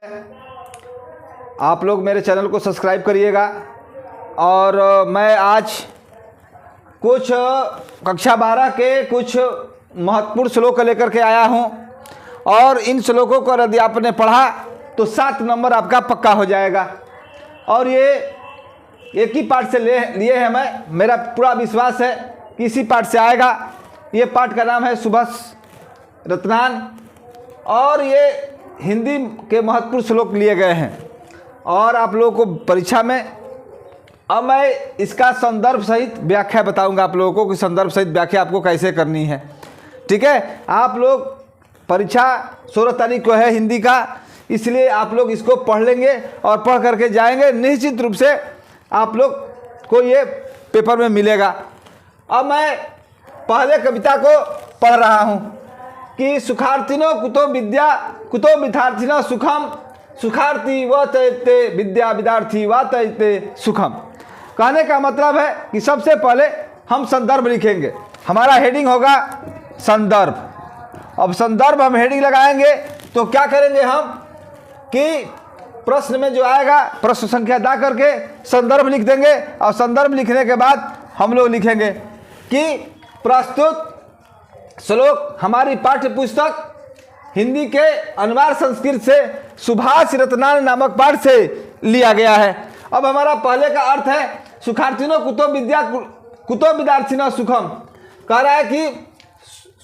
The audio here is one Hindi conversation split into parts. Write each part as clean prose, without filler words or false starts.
आप लोग मेरे चैनल को सब्सक्राइब करिएगा। और मैं आज कुछ कक्षा 12 के कुछ महत्वपूर्ण श्लोक लेकर के आया हूं, और इन श्लोकों को यदि आपने पढ़ा तो 7 नंबर आपका पक्का हो जाएगा। और ये एक ही पाठ से लिए हैं मेरा पूरा विश्वास है कि इसी पाठ से आएगा। ये पाठ का नाम है सुभाष रत्नान, और ये हिंदी के महत्वपूर्ण श्लोक लिए गए हैं। और आप लोगों को परीक्षा में अब मैं इसका संदर्भ सहित व्याख्या बताऊंगा आप लोगों को कि संदर्भ सहित व्याख्या आपको कैसे करनी है। ठीक है, आप लोग परीक्षा 16 तारीख को है हिंदी का, इसलिए आप लोग इसको पढ़ लेंगे और पढ़ करके जाएंगे। निश्चित रूप से आप लोग को ये पेपर में मिलेगा। अब मैं पहले कविता को पढ़ रहा हूँ कि सुखार्थिनो कुतो विद्या कुतो विद्यार्थिनो सुखम, सुखार्थी व तयते विद्या विद्यार्थी व तयते सुखम। कहने का मतलब है कि सबसे पहले हम संदर्भ लिखेंगे। हमारा हेडिंग होगा संदर्भ। अब संदर्भ हम हेडिंग लगाएंगे तो क्या करेंगे हम कि प्रश्न में जो आएगा प्रश्न संख्या दा करके संदर्भ लिख देंगे, और संदर्भ लिखने के बाद हम लोग लिखेंगे कि प्रस्तुत श्लोक हमारी पाठ्य पुस्तक हिंदी के अनुवाद संस्कृत से सुभाष रत्नान नामक पाठ से लिया गया है। अब हमारा पहले का अर्थ है सुखार्थिनो कुतो विद्या कुतो विद्यार्थिनो सुखम। कह रहा है कि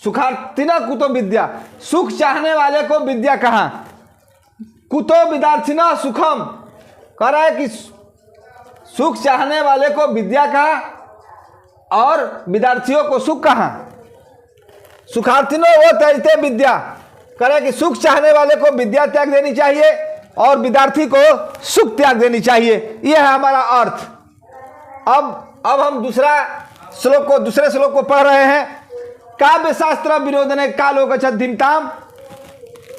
सुखार्थिनो कुतो विद्या, सुख चाहने वाले को विद्या कहाँ, कुतो विद्यार्थिनो सुखम, कह रहा है कि सुख चाहने वाले को विद्या कहाँ और विद्यार्थियों को सुख कहाँ। सुखार्थिनो वो तयते विद्या, कह रहा है कि सुख चाहने वाले को विद्या त्याग देनी चाहिए और विद्यार्थी को सुख त्याग देनी चाहिए। यह है हमारा अर्थ। अब हम दूसरे श्लोक को पढ़ रहे हैं। काव्य शास्त्र विनोदने कालो गच्छद्धिमताम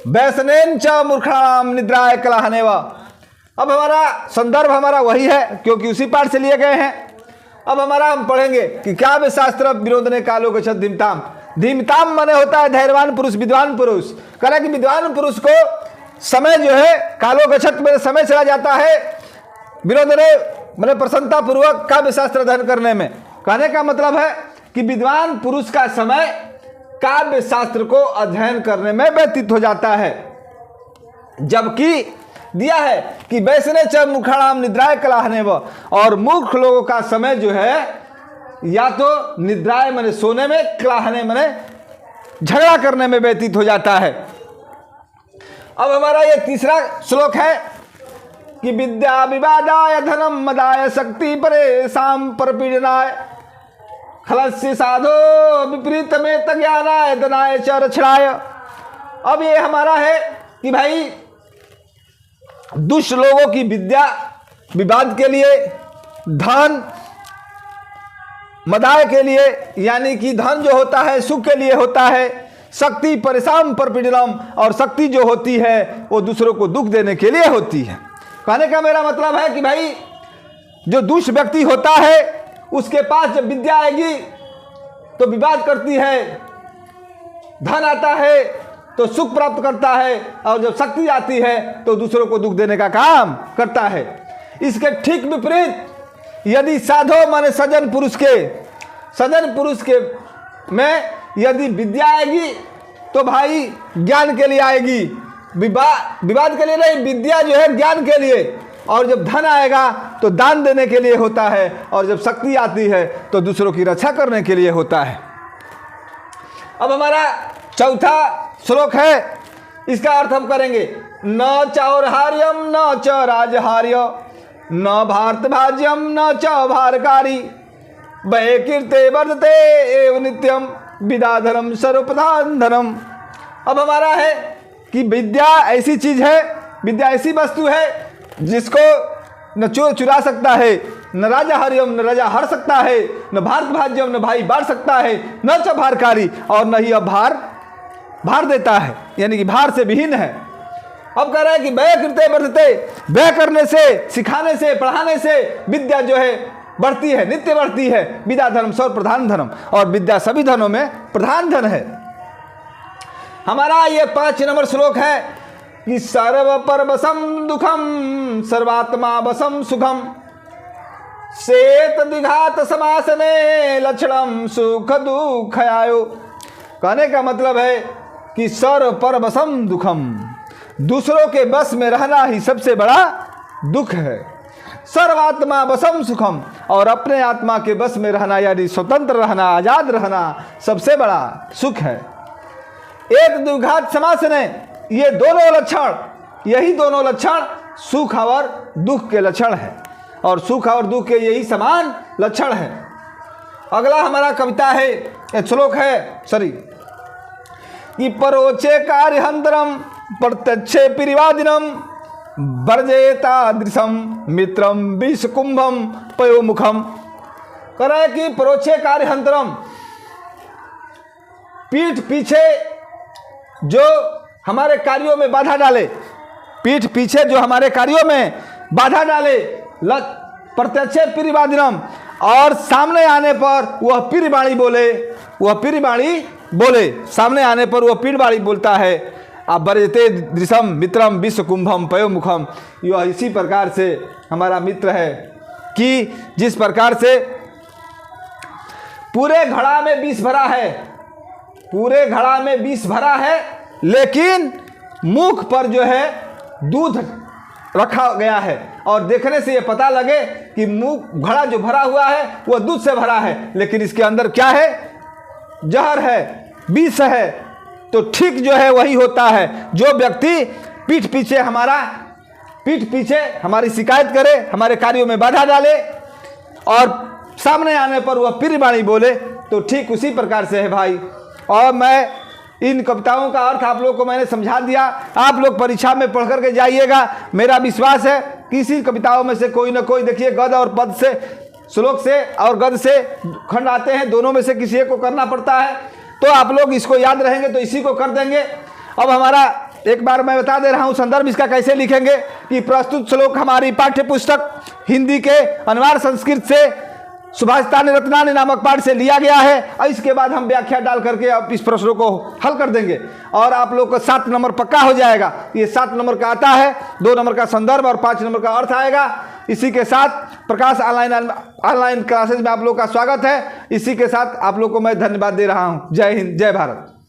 वैसनेन च मूर्खाणाम निद्राय कलहनेव। अब हमारा संदर्भ हमारा वही है क्योंकि उसी पाठ से लिए गए हैं। अब हमारा हम पढ़ेंगे कि काव्य शास्त्र विनोदने कालो गच्छद्धिमताम। धीमताम माने होता है धैर्यवान पुरुष, विद्वान पुरुष। कह रहा है कि विद्वान पुरुष को समय जो है कालो गच्छत में समय चला जाता है, विनोदने मैंने प्रसन्नता पूर्वक काव्य शास्त्र अध्ययन करने में। कहने का मतलब है कि विद्वान पुरुष का समय काव्य शास्त्र को अध्ययन करने में व्यतीत हो जाता है। जबकि दिया है कि वैसने च मूर्खाणाम निद्राय कलहनेव, और मूर्ख लोगों का समय जो है या तो निद्राय माने सोने में, कलहने माने झगड़ा करने में व्यतीत हो जाता है। अब हमारा ये तीसरा श्लोक है कि विद्या विवादाय धनम मदाय शक्ति परेशान परपीडनाय खलस्य साधो विपरीत में तज्ञानाय दनाय च रक्षणाय। अब ये हमारा है कि भाई दुष्ट लोगों की विद्या विवाद के लिए, धन मदाय के लिए, यानी कि धन जो होता है सुख के लिए होता है, शक्ति परेशान परपीडनम, और शक्ति जो होती है वो दूसरों को दुख देने के लिए होती है। कहने का मेरा मतलब है कि भाई जो दुष्ट व्यक्ति होता है उसके पास जब विद्या आएगी तो विवाद करती है, धन आता है तो सुख प्राप्त करता है, और जब शक्ति आती है तो दूसरों को दुख देने का काम करता है। इसके ठीक विपरीत यदि साधो माने सज्जन पुरुष के में यदि विद्या आएगी तो भाई ज्ञान के लिए आएगी, विवाद के लिए नहीं, विद्या जो है ज्ञान के लिए। और जब धन आएगा तो दान देने के लिए होता है, और जब शक्ति आती है तो दूसरों की रक्षा करने के लिए होता है। अब हमारा चौथा श्लोक है, इसका अर्थ हम करेंगे न चौरहार्यम न च राजहार्य न भारत भाज्यम न च भारकारी वै कीर्ते वर्धते एव नित्यम विद्याधरम सर्वप्रधान धनम। अब हमारा है कि विद्या ऐसी चीज है, विद्या ऐसी वस्तु है जिसको न चोर चुरा सकता है, न राजा हरियम न राजा हर सकता है, न भारत भाज्यम न भाई बांट सकता है, न च भारकारी, और न ही अब भार देता है, यानी कि भार से विहीन है। अब कह रहा है कि व्यय कृते वर्धते, व्यय करने से, सिखाने से, पढ़ाने से विद्या जो है बढ़ती है, नित्य बढ़ती है। विद्या धर्म सर्व प्रधान धर्म, और विद्या सभी धनों में प्रधान धन है। हमारा ये 5 नंबर श्लोक है कि सर्व पर बसम दुखम सर्वात्मा बसम सुखम सेत दिघात समासने लक्षणम सुख दुख आयो। कहने का मतलब है कि सर्व पर बसम दुखम, दूसरों के बस में रहना ही सबसे बड़ा दुख है। सर्वात्मा बसम सुखम, और अपने आत्मा के बस में रहना यानी स्वतंत्र रहना, आजाद रहना सबसे बड़ा सुख है। एक द्विघात समासने, ये दोनों लक्षण, यही दोनों लक्षण सुख और दुख के लक्षण है, और सुख और दुख के यही समान लक्षण है। अगला हमारा कविता है, श्लोक है कि परोचे कार्यहंतरम प्रत्यक्षे पिरिवादिनम वर्जेता दृशम मित्रम विषकुंभम पयोमुखम। कह रहा है कि परोचे कार्यहंतरम, पीठ पीछे जो हमारे कार्यों में बाधा डाले, पीठ पीछे जो हमारे कार्यों में बाधा डाले, प्रत्यक्षे पिरिवादिनम, और सामने आने पर वह पिरिवाणी बोले, वह पिरिवाणी बोले, सामने आने पर वह पिरिवाणी बोलता है। आप बरजते दृशम मित्रम विश्व कुंभम पयोमुखम, यह इसी प्रकार से हमारा मित्र है कि जिस प्रकार से पूरे घड़ा में विष भरा है, पूरे घड़ा में विष भरा है, लेकिन मुख पर जो है दूध रखा गया है, और देखने से यह पता लगे कि मुंह घड़ा जो भरा हुआ है वह दूध से भरा है, लेकिन इसके अंदर क्या है? जहर है, विष है। तो ठीक जो है वही होता है, जो व्यक्ति पीठ पीछे हमारी शिकायत करे, हमारे कार्यों में बाधा डाले, और सामने आने पर वह पिरिवाणी बोले, तो ठीक उसी प्रकार से है भाई। और मैं इन कविताओं का अर्थ आप लोगों को मैंने समझा दिया, आप लोग परीक्षा में पढ़ करके जाइएगा। मेरा विश्वास है कि इसी कविताओं में से कोई ना कोई, देखिए गद्य और पद से, श्लोक से और गद्य से खंड आते हैं, दोनों में से किसी एक को करना पड़ता है, तो आप लोग इसको याद रहेंगे तो इसी को कर देंगे। अब हमारा एक बार मैं बता दे रहा हूँ संदर्भ इसका कैसे लिखेंगे, कि प्रस्तुत श्लोक हमारी पाठ्य पुस्तक हिंदी के अनिवार्य संस्कृत से सुभाषितानि रत्नानि नामक पाठ से लिया गया है, और इसके बाद हम व्याख्या डाल करके अब इस प्रश्नों को हल कर देंगे, और आप लोग को 7 नंबर पक्का हो जाएगा। ये 7 नंबर का आता है, 2 नंबर का संदर्भ और 5 नंबर का अर्थ आएगा। इसी के साथ प्रकाश ऑनलाइन क्लासेज में आप लोग का स्वागत है। इसी के साथ आप लोग को मैं धन्यवाद दे रहा हूँ। जय हिंद, जय भारत।